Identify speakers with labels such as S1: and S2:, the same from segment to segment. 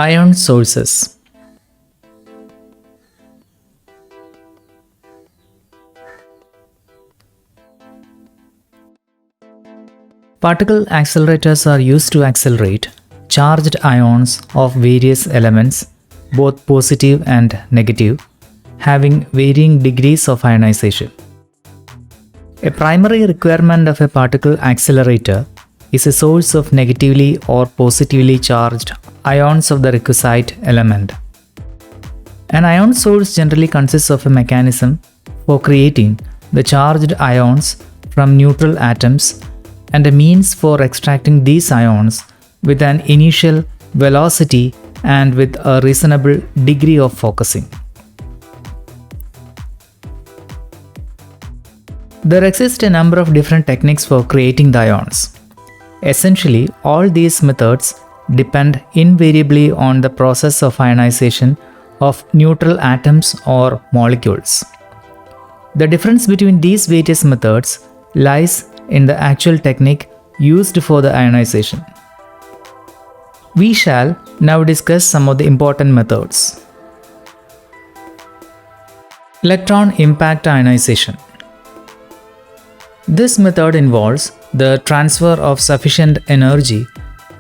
S1: Ion sources. Particle accelerators are used to accelerate charged ions of various elements, both positive and negative, having varying degrees of ionization. A primary requirement of a particle accelerator is a source of negatively or positively charged ions of the requisite element. An ion source generally consists of a mechanism for creating the charged ions from neutral atoms and a means for extracting these ions with an initial velocity and with a reasonable degree of focusing. There exist a number of different techniques for creating the ions. Essentially, all these methods depend invariably on the process of ionization of neutral atoms or molecules. The difference between these various methods lies in the actual technique used for the ionization. We shall now discuss some of the important methods. Electron impact ionization. This method involves the transfer of sufficient energy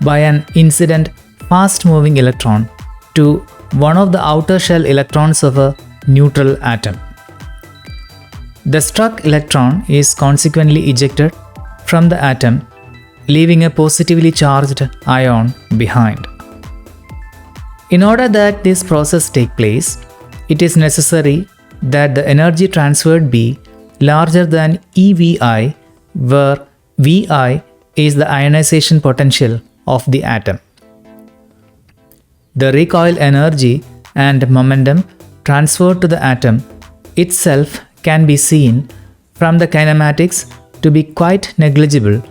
S1: by an incident fast-moving electron to one of the outer shell electrons of a neutral atom. The struck electron is consequently ejected from the atom, leaving a positively charged ion behind. In order that this process take place, it is necessary that the energy transferred be larger than EVI, where VI is the ionization potential of the atom. The recoil energy and momentum transferred to the atom itself can be seen from the kinematics to be quite negligible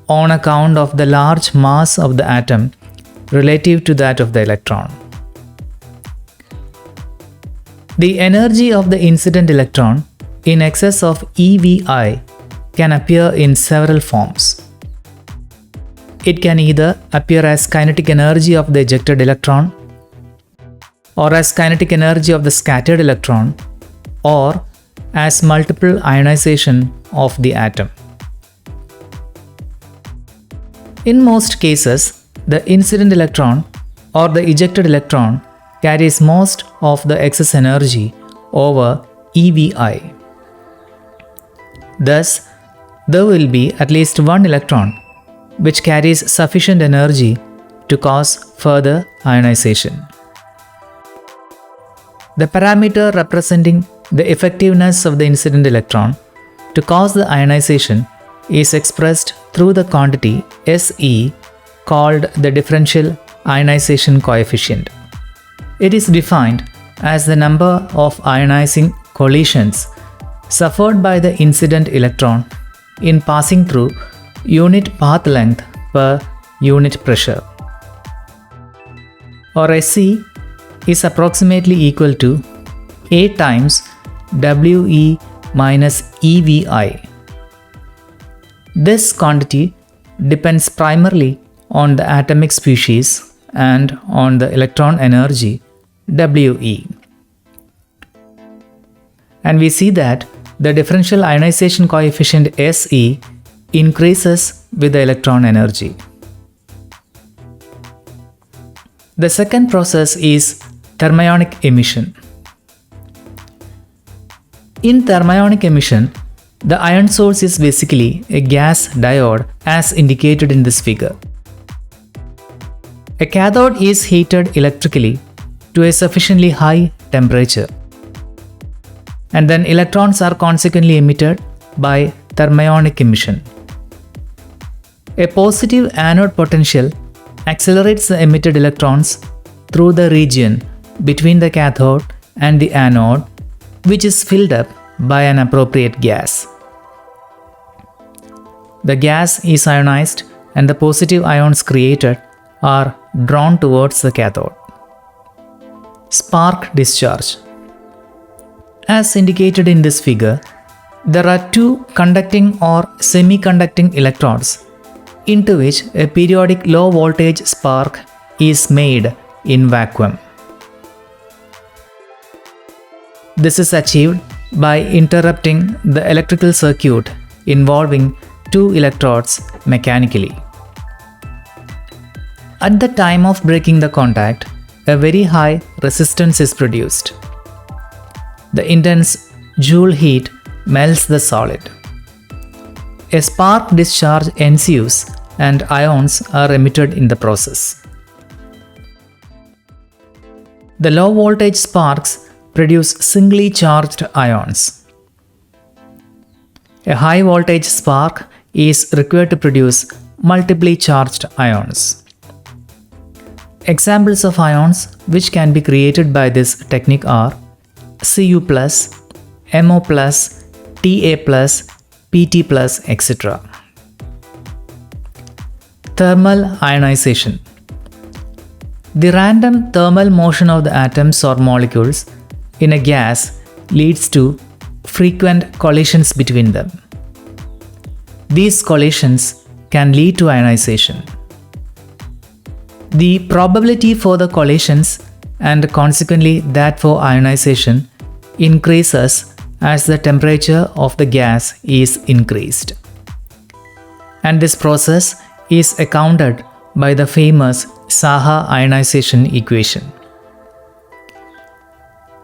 S1: on account of the large mass of the atom relative to that of the electron. The energy of the incident electron in excess of EVI can appear in several forms. It can either appear as kinetic energy of the ejected electron, or as kinetic energy of the scattered electron, or as multiple ionization of the atom. In most cases, the incident electron or the ejected electron carries most of the excess energy over EVI. Thus, there will be at least one electron which carries sufficient energy to cause further ionization. The parameter representing the effectiveness of the incident electron to cause the ionization is expressed through the quantity Se called the differential ionization coefficient. It is defined as the number of ionizing collisions suffered by the incident electron in passing through unit path length per unit pressure, or Se is approximately equal to A times We minus EVI. This quantity depends primarily on the atomic species and on the electron energy We. And we see that the differential ionization coefficient Se increases with the electron energy. The second process is thermionic emission. In thermionic emission, the ion source is basically a gas diode as indicated in this figure. A cathode is heated electrically to a sufficiently high temperature, and then electrons are consequently emitted by thermionic emission. A positive anode potential accelerates the emitted electrons through the region between the cathode and the anode, which is filled up by an appropriate gas. The gas is ionized and the positive ions created are drawn towards the cathode. Spark discharge. As indicated in this figure, there are two conducting or semiconducting electrodes into which a periodic low voltage spark is made in vacuum. This is achieved by interrupting the electrical circuit involving two electrodes mechanically. At the time of breaking the contact, a very high resistance is produced. The intense Joule heat melts the solid. A spark discharge ensues and ions are emitted in the process. The low voltage sparks produce singly charged ions. A high voltage spark is required to produce multiply charged ions. Examples of ions which can be created by this technique are Cu+, MO+, Ta+, Pt+, etc. Thermal ionization. The random thermal motion of the atoms or molecules in a gas leads to frequent collisions between them. These collisions can lead to ionization. The probability for the collisions and consequently that for ionization increases as the temperature of the gas is increased. And this process is accounted by the famous Saha ionization equation.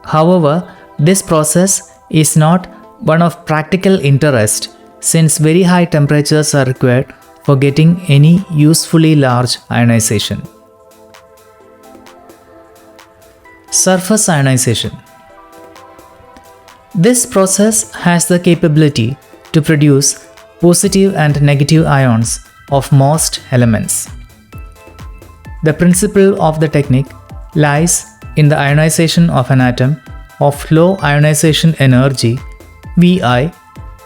S1: However, this process is not one of practical interest since very high temperatures are required for getting any usefully large ionization. Surface ionization. This process has the capability to produce positive and negative ions of most elements. The principle of the technique lies in the ionization of an atom of low ionization energy Vi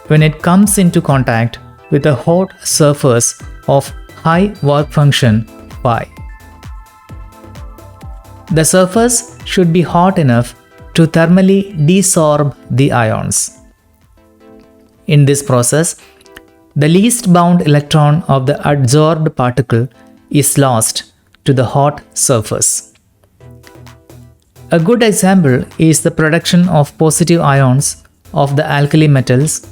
S1: when it comes into contact with a hot surface of high work function phi. The surface should be hot enough to thermally desorb the ions. In this process, the least bound electron of the adsorbed particle is lost to the hot surface. A good example is the production of positive ions of the alkali metals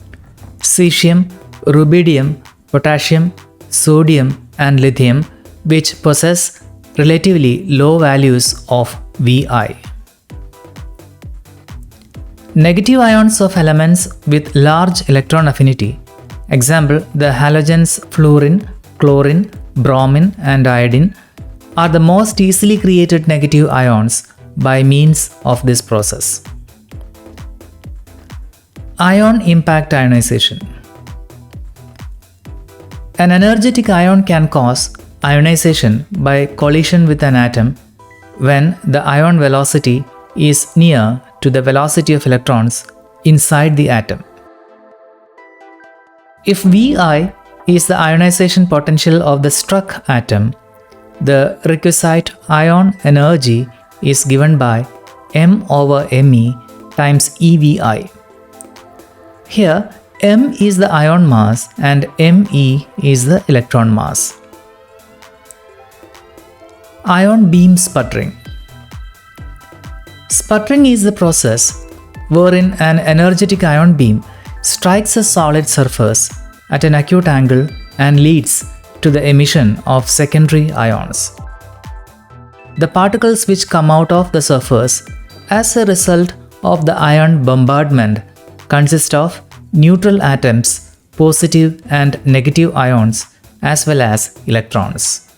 S1: cesium, rubidium, potassium, sodium, and lithium, which possess relatively low values of Vi. Negative ions of elements with large electron affinity, example the halogens fluorine, chlorine, bromine, and iodine, are the most easily created negative ions by means of this process. Ion impact ionization. An energetic ion can cause ionization by collision with an atom when the ion velocity is near to the velocity of electrons inside the atom. If Vi is the ionization potential of the struck atom, the requisite ion energy is given by m/me times EVI. Here, m is the ion mass and me is the electron mass. Ion beam sputtering. Sputtering is the process wherein an energetic ion beam strikes a solid surface at an acute angle and leads to the emission of secondary ions. The particles which come out of the surface as a result of the ion bombardment consist of neutral atoms, positive and negative ions, as well as electrons.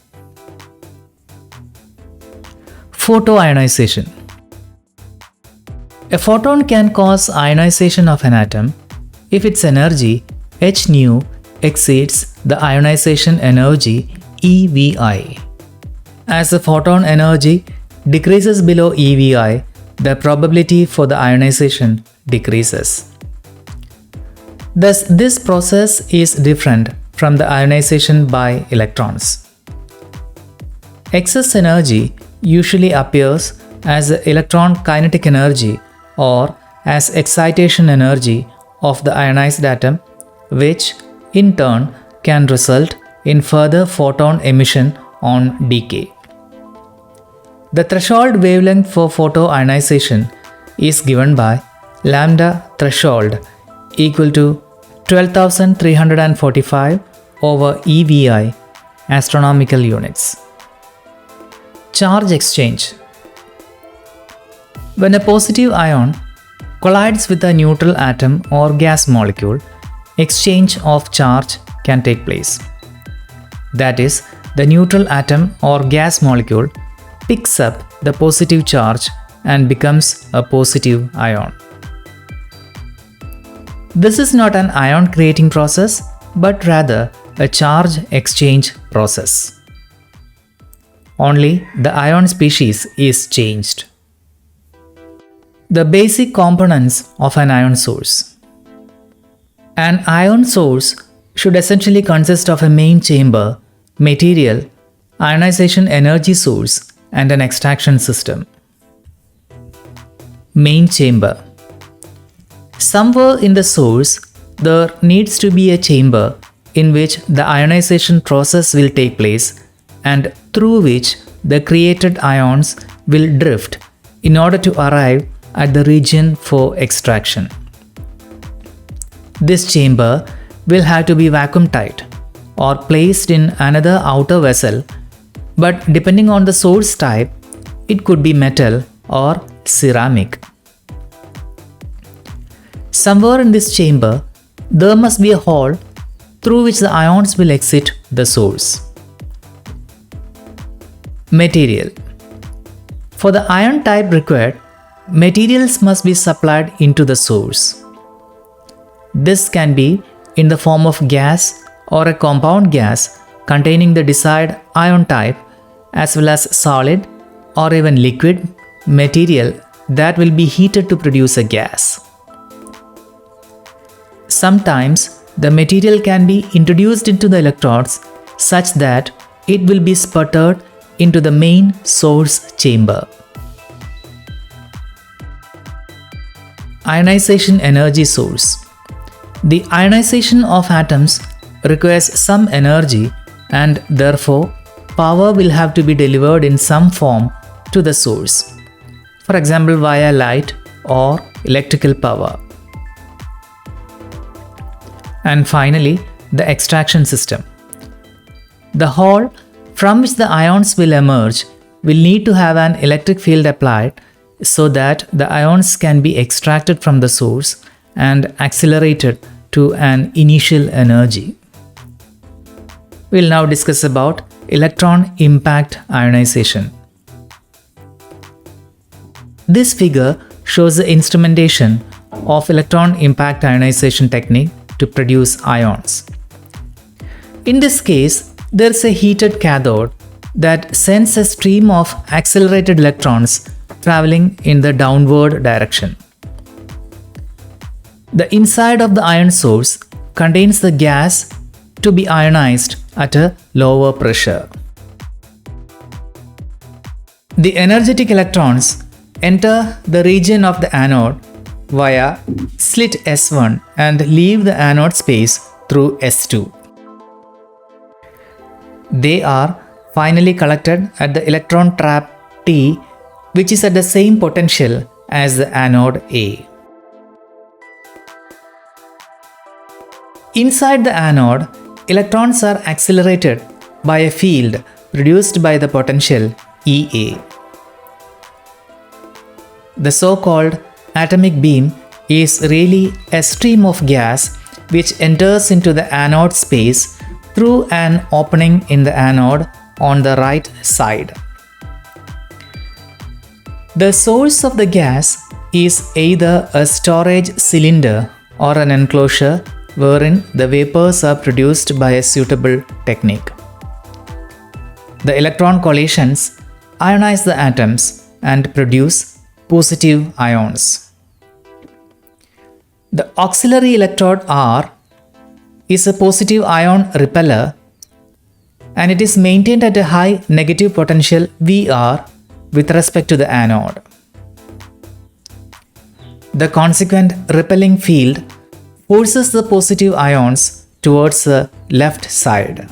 S1: Photoionization. A photon can cause ionization of an atom if its energy h nu exceeds the ionization energy EVI. As the photon energy decreases below EVI, the probability for the ionization decreases. Thus, this process is different from the ionization by electrons. Excess energy usually appears as the electron kinetic energy or as excitation energy of the ionized atom, which in turn can result in further photon emission on decay. The threshold wavelength for photoionization is given by lambda threshold equal to 12,345 over EVI astronomical units. Charge exchange. When a positive ion collides with a neutral atom or gas molecule, exchange of charge can take place. That is, the neutral atom or gas molecule picks up the positive charge and becomes a positive ion. This is not an ion creating process, but rather a charge exchange process. Only the ion species is changed. The basic components of an ion source. An ion source should essentially consist of a main chamber, material, ionization energy source, and an extraction system. Main chamber. Somewhere in the source, there needs to be a chamber in which the ionization process will take place and through which the created ions will drift in order to arrive at the region for extraction. This chamber will have to be vacuum tight or placed in another outer vessel, but depending on the source type, it could be metal or ceramic. Somewhere in this chamber, there must be a hole through which the ions will exit the source. Material. For the ion type required, materials must be supplied into the source. This can be in the form of gas or a compound gas containing the desired ion type, as well as solid or even liquid material that will be heated to produce a gas. Sometimes the material can be introduced into the electrodes such that it will be sputtered into the main source chamber. Ionization energy source. The ionization of atoms requires some energy and therefore power will have to be delivered in some form to the source, for example via light or electrical power. And finally, the extraction system. The hole from which the ions will emerge will need to have an electric field applied so that the ions can be extracted from the source and accelerated to an initial energy. We'll now discuss about electron impact ionization. This figure shows the instrumentation of electron impact ionization technique to produce ions. In this case, there is a heated cathode that sends a stream of accelerated electrons traveling in the downward direction. The inside of the ion source contains the gas to be ionized at a lower pressure. The energetic electrons enter the region of the anode via slit S1 and leave the anode space through S2. They are finally collected at the electron trap T, which is at the same potential as the anode A. Inside the anode, electrons are accelerated by a field produced by the potential EA. The so-called atomic beam is really a stream of gas which enters into the anode space through an opening in the anode on the right side. The source of the gas is either a storage cylinder or an enclosure wherein the vapors are produced by a suitable technique. The electron collisions ionize the atoms and produce positive ions. The auxiliary electrode R is a positive ion repeller and it is maintained at a high negative potential VR with respect to the anode. The consequent repelling field forces the positive ions towards the left side.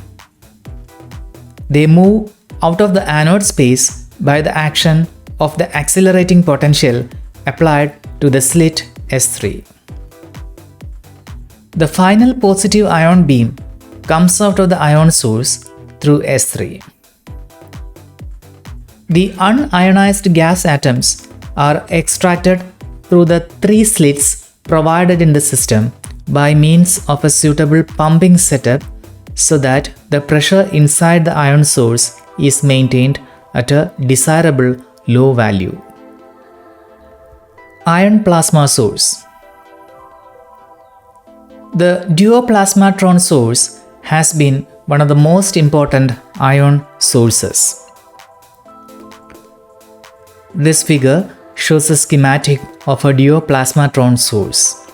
S1: They move out of the anode space by the action of the accelerating potential applied to the slit S3. The final positive ion beam comes out of the ion source through S3. The unionized gas atoms are extracted through the 3 slits provided in the system by means of a suitable pumping setup so that the pressure inside the ion source is maintained at a desirable low value. Ion plasma source. The duoplasmatron source has been one of the most important ion sources. This figure shows a schematic of a duoplasmatron source.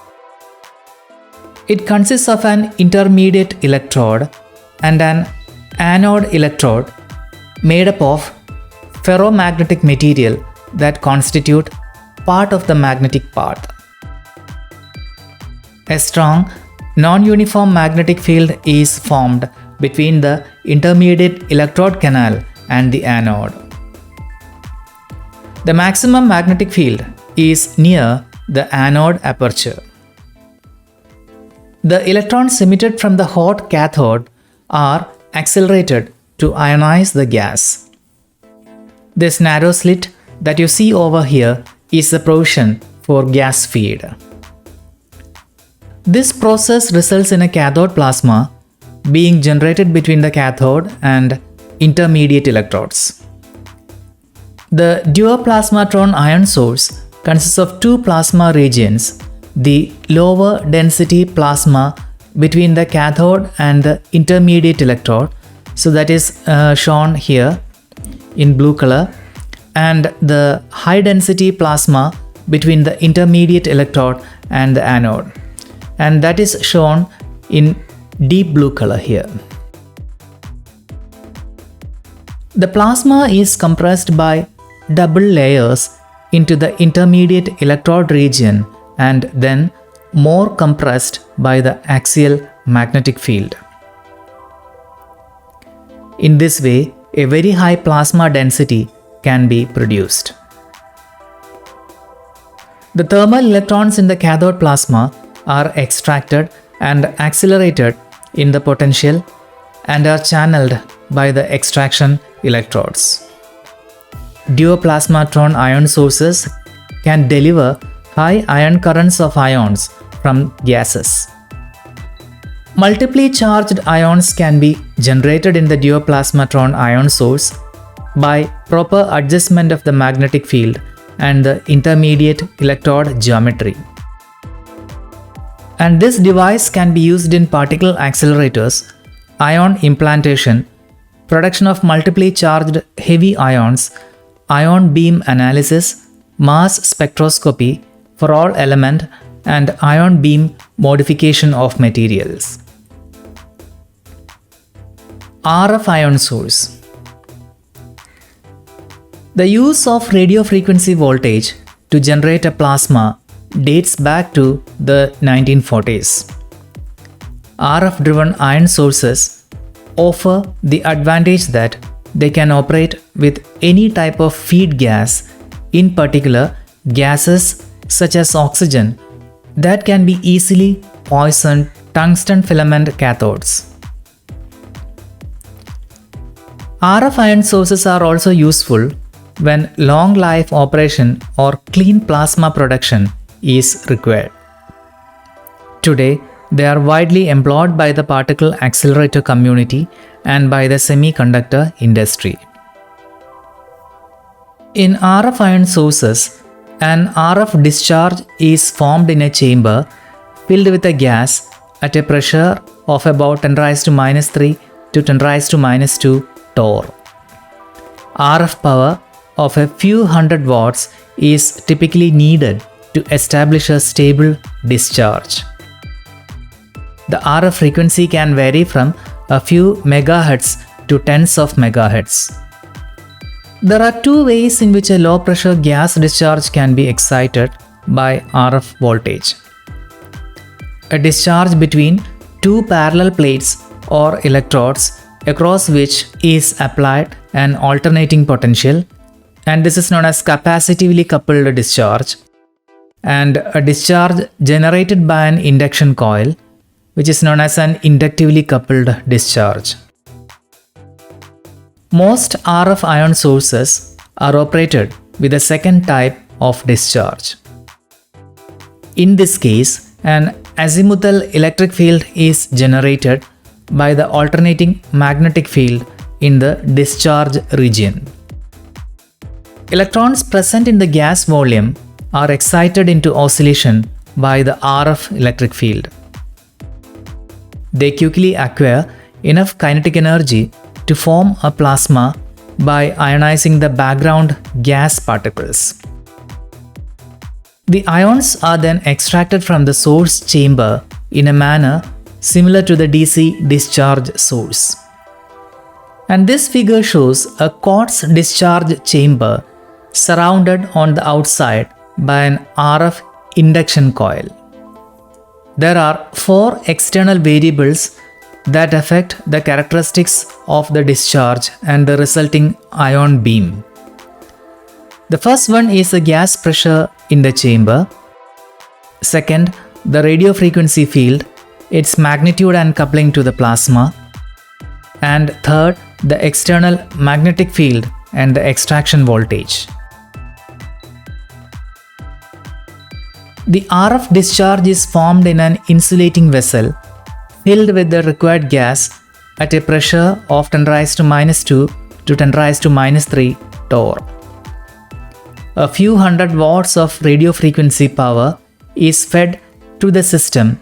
S1: It consists of an intermediate electrode and an anode electrode made up of ferromagnetic material that constitute part of the magnetic path. A strong, non-uniform magnetic field is formed between the intermediate electrode canal and the anode. The maximum magnetic field is near the anode aperture. The electrons emitted from the hot cathode are accelerated to ionize the gas. This narrow slit that you see over here is the provision for gas feed. This process results in a cathode plasma being generated between the cathode and intermediate electrodes. The duoplasmatron ion source consists of 2 plasma regions, the lower density plasma between the cathode and the intermediate electrode, so that is shown here in blue color, and the high density plasma between the intermediate electrode and the anode, and that is shown in deep blue color here. The plasma is compressed by double layers into the intermediate electrode region and then more compressed by the axial magnetic field. In this way, a very high plasma density can be produced. The thermal electrons in the cathode plasma are extracted and accelerated in the potential and are channeled by the extraction electrodes. Duoplasmatron ion sources can deliver high ion currents of ions from gases. Multiply charged ions can be generated in the duoplasmatron ion source by proper adjustment of the magnetic field and the intermediate electrode geometry. And this device can be used in particle accelerators, ion implantation, production of multiply charged heavy ions, ion beam analysis, mass spectroscopy for all element, and ion beam modification of materials. RF ion source. The use of radio frequency voltage to generate a plasma dates back to the 1940s. RF-driven ion sources offer the advantage that they can operate with any type of feed gas, in particular gases such as oxygen that can be easily poison tungsten filament cathodes. RF ion sources are also useful when long life operation or clean plasma production is required. Today, they are widely employed by the particle accelerator community and by the semiconductor industry. In RF ion sources, an RF discharge is formed in a chamber filled with a gas at a pressure of about 10⁻³ to 10⁻² torr. RF power of a few hundred watts is typically needed to establish a stable discharge. The RF frequency can vary from a few megahertz to tens of megahertz. There are 2 ways in which a low pressure gas discharge can be excited by RF voltage. A discharge between 2 parallel plates or electrodes across which is applied an alternating potential and this is known as capacitively coupled discharge, and a discharge generated by an induction coil, which is known as an inductively coupled discharge. Most RF ion sources are operated with a second type of discharge. In this case, an azimuthal electric field is generated by the alternating magnetic field in the discharge region. Electrons present in the gas volume are excited into oscillation by the RF electric field. They quickly acquire enough kinetic energy to form a plasma by ionizing the background gas particles. The ions are then extracted from the source chamber in a manner similar to the DC discharge source. And this figure shows a quartz discharge chamber surrounded on the outside by an RF induction coil. There are 4 external variables that affect the characteristics of the discharge and the resulting ion beam. The first one is the gas pressure in the chamber. Second, the radio frequency field, its magnitude and coupling to the plasma. And third, the external magnetic field and the extraction voltage. The RF discharge is formed in an insulating vessel filled with the required gas at a pressure of 10⁻² to 10⁻³ torr. A few hundred watts of radio frequency power is fed to the system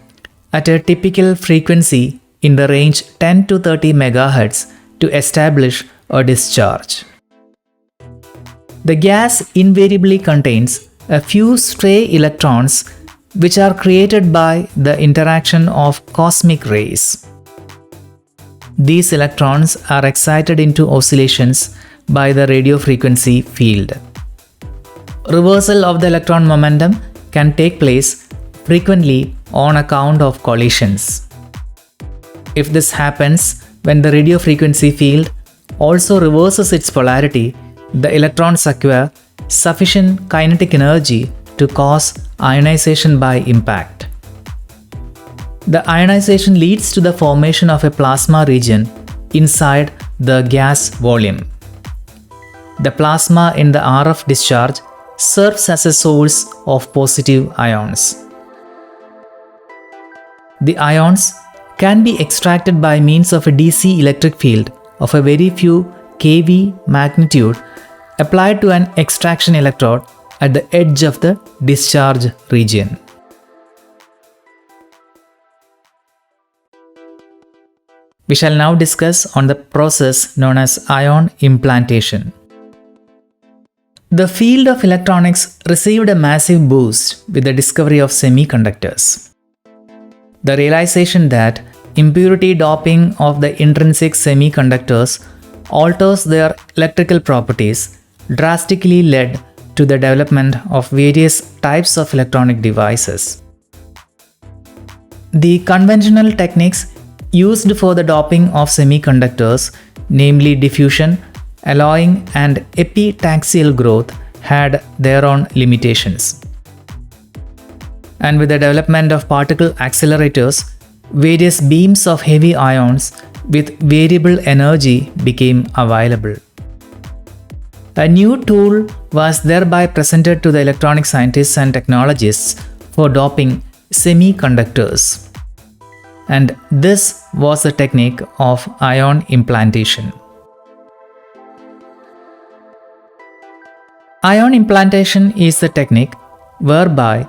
S1: at a typical frequency in the range 10 to 30 MHz to establish a discharge. The gas invariably contains a few stray electrons which are created by the interaction of cosmic rays. These electrons are excited into oscillations by the radio frequency field. Reversal of the electron momentum can take place frequently on account of collisions. If this happens when the radio frequency field also reverses its polarity, the electrons acquire sufficient kinetic energy to cause ionization by impact. The ionization leads to the formation of a plasma region inside the gas volume. The plasma in the RF discharge serves as a source of positive ions. The ions can be extracted by means of a DC electric field of a very few kV magnitude applied to an extraction electrode at the edge of the discharge region. We shall now discuss on the process known as ion implantation. The field of electronics received a massive boost with the discovery of semiconductors. The realization that impurity doping of the intrinsic semiconductors alters their electrical properties drastically led to the development of various types of electronic devices. The conventional techniques used for the doping of semiconductors, namely diffusion, alloying, and epitaxial growth, had their own limitations. And with the development of particle accelerators, various beams of heavy ions with variable energy became available. A new tool was thereby presented to the electronic scientists and technologists for doping semiconductors. And this was the technique of ion implantation. Ion implantation is the technique whereby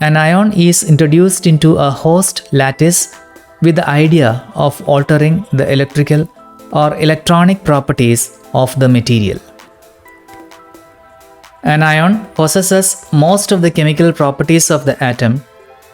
S1: an ion is introduced into a host lattice with the idea of altering the electrical or electronic properties of the material. An ion possesses most of the chemical properties of the atom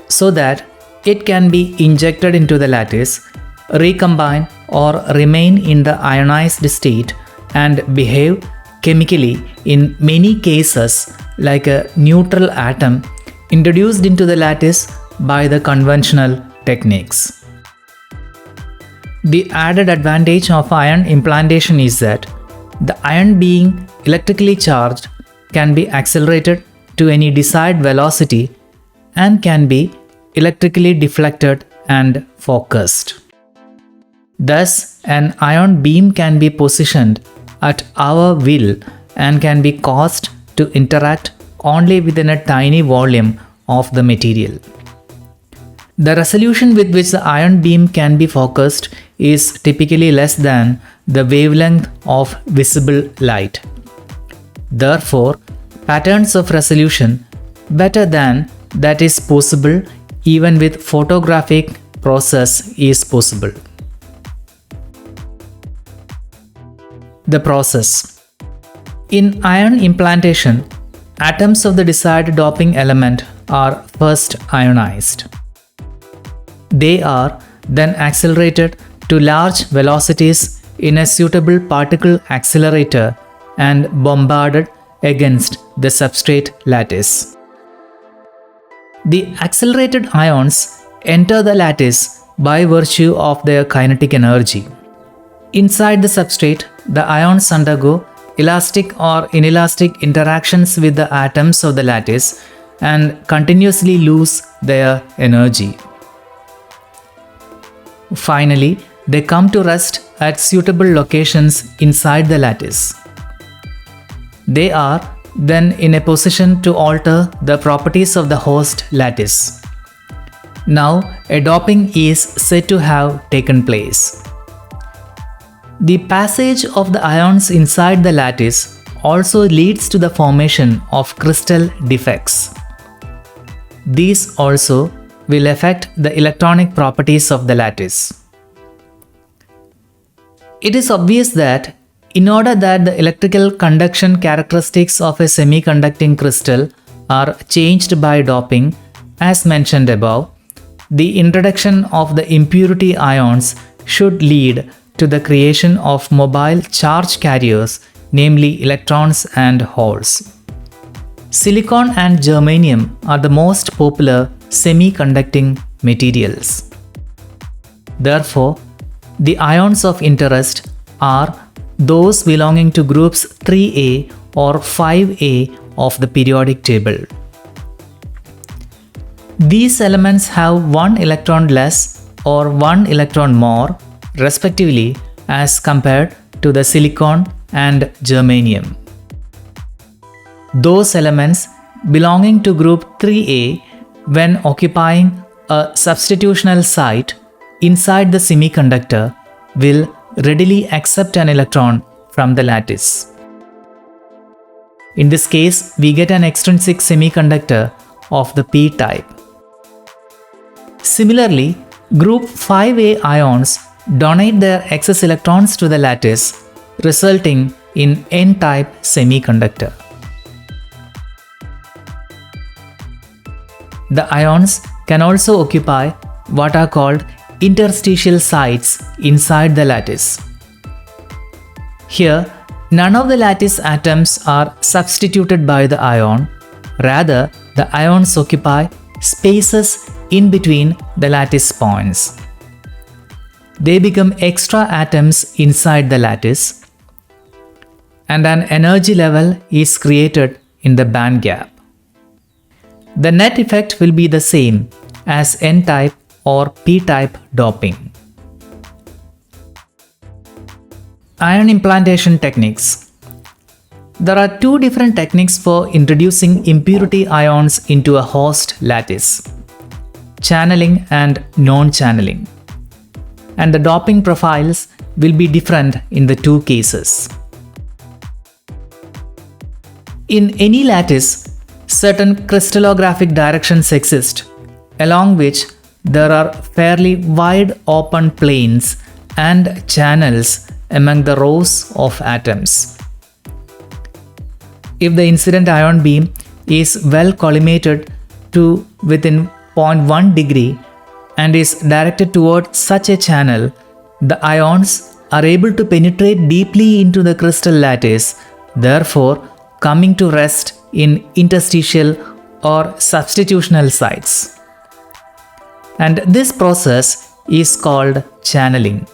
S1: so that it can be injected into the lattice, recombine or remain in the ionized state and behave chemically in many cases like a neutral atom introduced into the lattice by the conventional techniques. The added advantage of ion implantation is that the ion being electrically charged can be accelerated to any desired velocity and can be electrically deflected and focused. Thus, an ion beam can be positioned at our will and can be caused to interact only within a tiny volume of the material. The resolution with which the ion beam can be focused is typically less than the wavelength of visible light. Therefore, patterns of resolution better than that is possible even with photographic process is possible. The process. In ion implantation, atoms of the desired doping element are first ionized. They are then accelerated to large velocities in a suitable particle accelerator and bombarded against the substrate lattice. The accelerated ions enter the lattice by virtue of their kinetic energy. Inside the substrate, the ions undergo elastic or inelastic interactions with the atoms of the lattice and continuously lose their energy. Finally, they come to rest at suitable locations inside the lattice. They are then in a position to alter the properties of the host lattice. Now, a doping is said to have taken place. The passage of the ions inside the lattice also leads to the formation of crystal defects. These also will affect the electronic properties of the lattice. It is obvious that in order that the electrical conduction characteristics of a semiconducting crystal are changed by doping, as mentioned above, the introduction of the impurity ions should lead to the creation of mobile charge carriers, namely electrons and holes. Silicon and germanium are the most popular semiconducting materials. Therefore, the ions of interest are those belonging to groups 3A or 5A of the periodic table. These elements have one electron less or one electron more, respectively, as compared to the silicon and germanium. Those elements belonging to group 3A, when occupying a substitutional site inside the semiconductor, will readily accept an electron from the lattice. In this case, we get an extrinsic semiconductor of the p-type. Similarly, group 5A ions donate their excess electrons to the lattice, resulting in n-type semiconductor. The ions can also occupy what are called interstitial sites inside the lattice. Here, none of the lattice atoms are substituted by the ion. Rather, the ions occupy spaces in between the lattice points. They become extra atoms inside the lattice, and an energy level is created in the band gap. The net effect will be the same as n-type or p-type doping. Ion implantation techniques. There are two different techniques for introducing impurity ions into a host lattice: channeling and non-channeling. And the doping profiles will be different in the two cases. In any lattice, certain crystallographic directions exist, along which there are fairly wide open planes and channels among the rows of atoms. If the incident ion beam is well collimated to within 0.1 degree and is directed towards such a channel, the ions are able to penetrate deeply into the crystal lattice, therefore coming to rest in interstitial or substitutional sites. And this process is called channeling.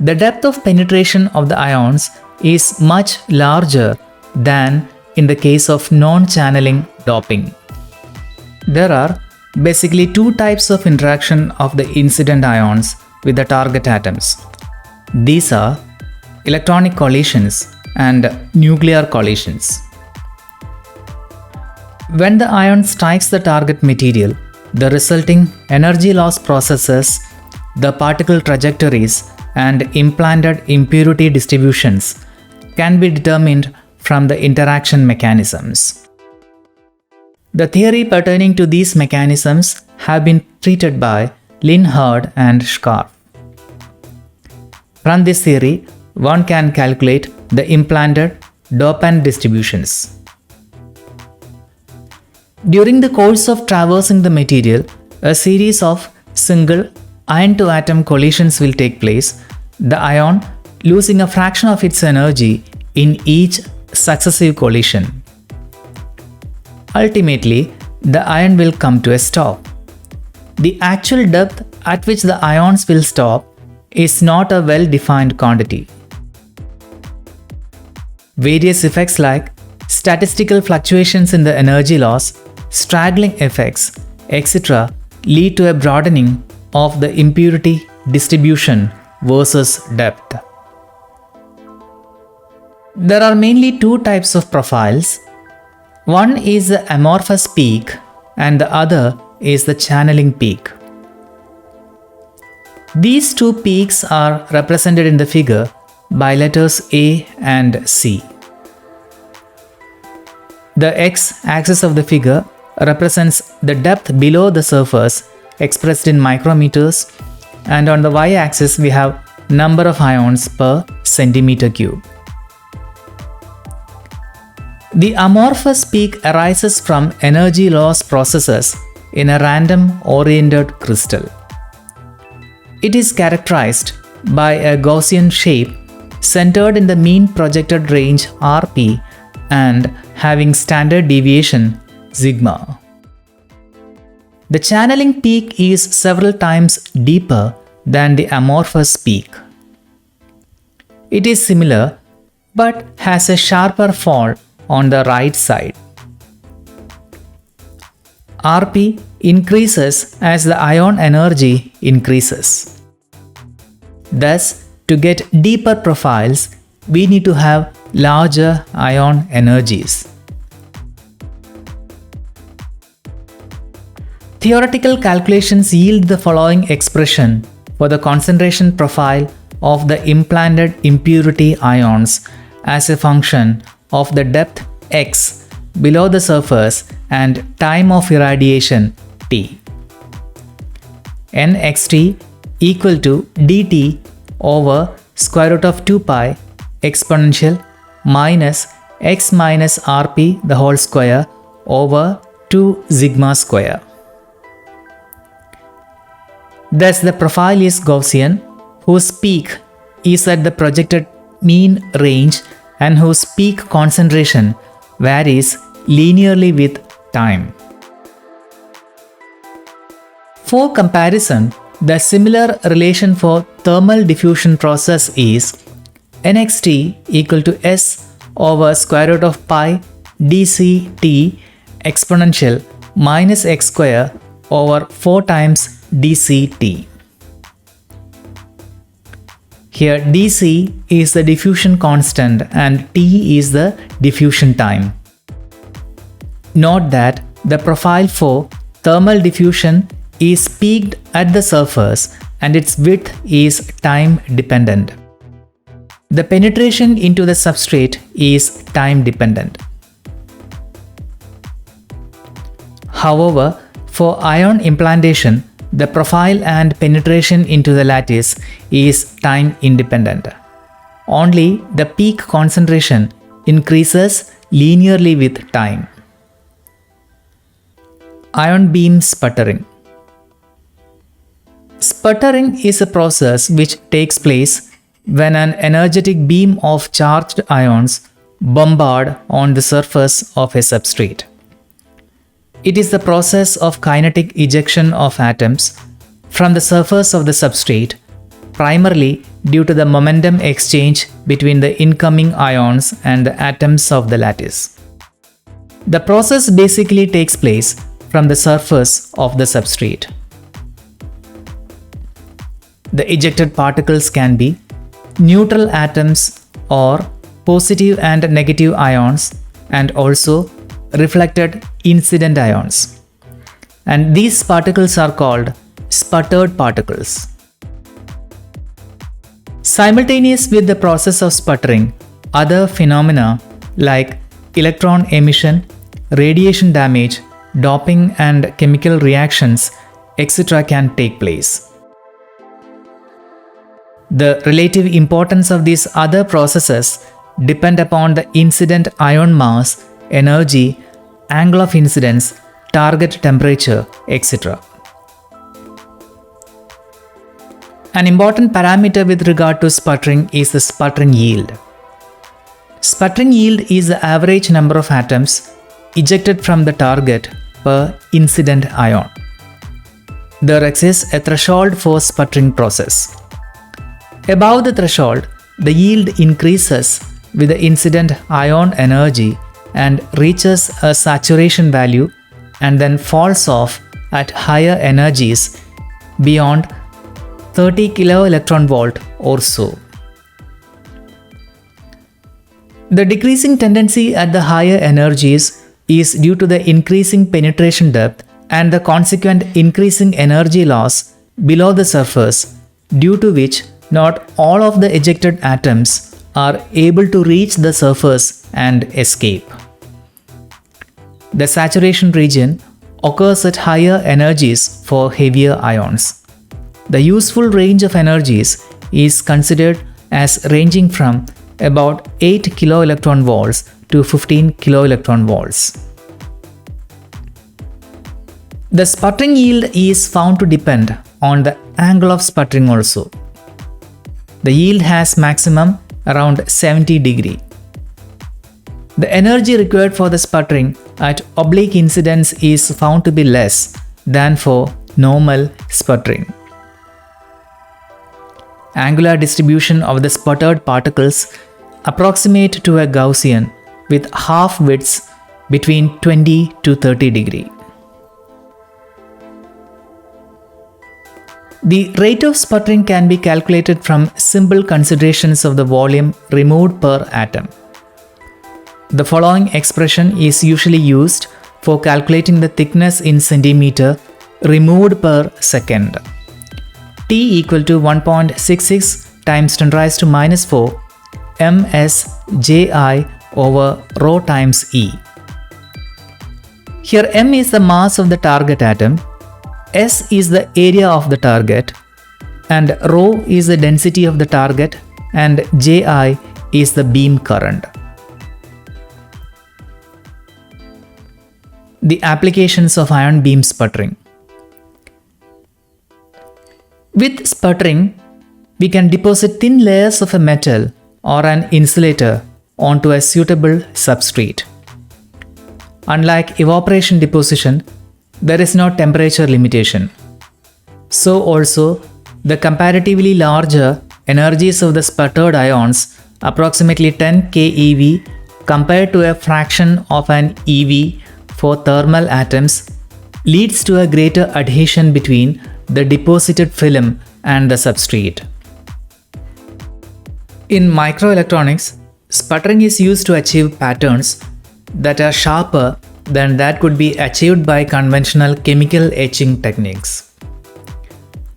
S1: the depth of penetration of the ions is much larger than in the case of non-channeling doping. There are basically two types of interaction of the incident ions with the target atoms. These are electronic collisions and nuclear collisions. When the ion strikes the target material, the resulting energy loss processes, the particle trajectories, and implanted impurity distributions can be determined from the interaction mechanisms. The theory pertaining to these mechanisms have been treated by Linhart and Scarf. From this theory, one can calculate the implanted dopant distributions. During the course of traversing the material, a series of single ion-to-atom collisions will take place, the ion losing a fraction of its energy in each successive collision. Ultimately, the ion will come to a stop. The actual depth at which the ions will stop is not a well-defined quantity. Various effects like statistical fluctuations in the energy loss, straggling effects, etc. lead to a broadening of the impurity distribution versus depth. There are mainly two types of profiles. One is the amorphous peak and the other is the channeling peak. These two peaks are represented in the figure by letters A and C. The x-axis of the figure represents the depth below the surface expressed in micrometers, and on the y-axis we have number of ions per centimeter cube. The amorphous peak arises from energy loss processes in a random oriented crystal. It is characterized by a Gaussian shape centered in the mean projected range Rp and having standard deviation sigma. The channeling peak is several times deeper than the amorphous peak. It is similar but has a sharper fall on the right side. Rp increases as the ion energy increases. Thus, to get deeper profiles, we need to have larger ion energies. Theoretical calculations yield the following expression for the concentration profile of the implanted impurity ions as a function of the depth x below the surface and time of irradiation t. nxt equal to dt over square root of 2 pi exponential minus x minus rp the whole square over 2 sigma square. Thus the profile is Gaussian, whose peak is at the projected mean range and whose peak concentration varies linearly with time. For comparison, the similar relation for thermal diffusion process is nxt equal to s over square root of pi dct exponential minus x square over 4 times dct. Here dc is the diffusion constant and t is the diffusion time. Note that the profile for thermal diffusion is peaked at the surface and its width is time dependent. The penetration into the substrate is time dependent. However, for ion implantation, the profile and penetration into the lattice is time independent. Only the peak concentration increases linearly with time. Ion beam sputtering. Sputtering is a process which takes place when an energetic beam of charged ions bombard on the surface of a substrate. It is the process of kinetic ejection of atoms from the surface of the substrate primarily due to the momentum exchange between the incoming ions and the atoms of the lattice. The process basically takes place from the surface of the substrate. The ejected particles can be neutral atoms or positive and negative ions, and also reflected incident ions. And these particles are called sputtered particles. Simultaneous with the process of sputtering, other phenomena like electron emission, radiation damage, doping and chemical reactions, etc. can take place. The relative importance of these other processes depend upon the incident ion mass, energy, angle of incidence, target temperature, etc. An important parameter with regard to sputtering is the sputtering yield. Sputtering yield is the average number of atoms ejected from the target per incident ion. There exists a threshold for sputtering process. Above the threshold, the yield increases with the incident ion energy and reaches a saturation value and then falls off at higher energies beyond 30 kV or so. The decreasing tendency at the higher energies is due to the increasing penetration depth and the consequent increasing energy loss below the surface, due to which not all of the ejected atoms are able to reach the surface and escape. The saturation region occurs at higher energies for heavier ions. The useful range of energies is considered as ranging from about 8 kV to 15 kV. The sputtering yield is found to depend on the angle of sputtering also. The yield has maximum around 70 degrees. The energy required for the sputtering at oblique incidence is found to be less than for normal sputtering. Angular distribution of the sputtered particles approximate to a Gaussian with half widths between 20 to 30 degrees. The rate of sputtering can be calculated from simple considerations of the volume removed per atom. The following expression is usually used for calculating the thickness in centimeter removed per second. T equal to 1.66 times 10 raised to minus 4 msji over rho times E. Here m is the mass of the target atom, S is the area of the target, and rho is the density of the target, and Ji is the beam current. The applications of ion beam sputtering. With sputtering, we can deposit thin layers of a metal or an insulator onto a suitable substrate. Unlike evaporation deposition, there is no temperature limitation. So also, the comparatively larger energies of the sputtered ions, approximately 10 keV compared to a fraction of an eV for thermal atoms, leads to a greater adhesion between the deposited film and the substrate. In microelectronics, sputtering is used to achieve patterns that are sharper than that could be achieved by conventional chemical etching techniques.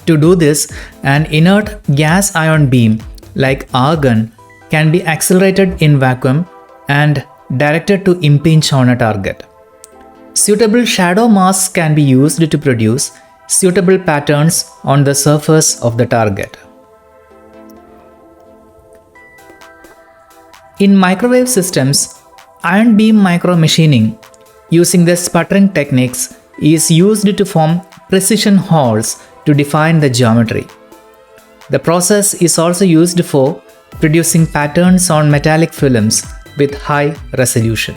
S1: To do this, an inert gas ion beam like argon can be accelerated in vacuum and directed to impinge on a target. Suitable shadow masks can be used to produce suitable patterns on the surface of the target. In microwave systems, ion beam micromachining using the sputtering techniques is used to form precision holes to define the geometry. The process is also used for producing patterns on metallic films with high resolution.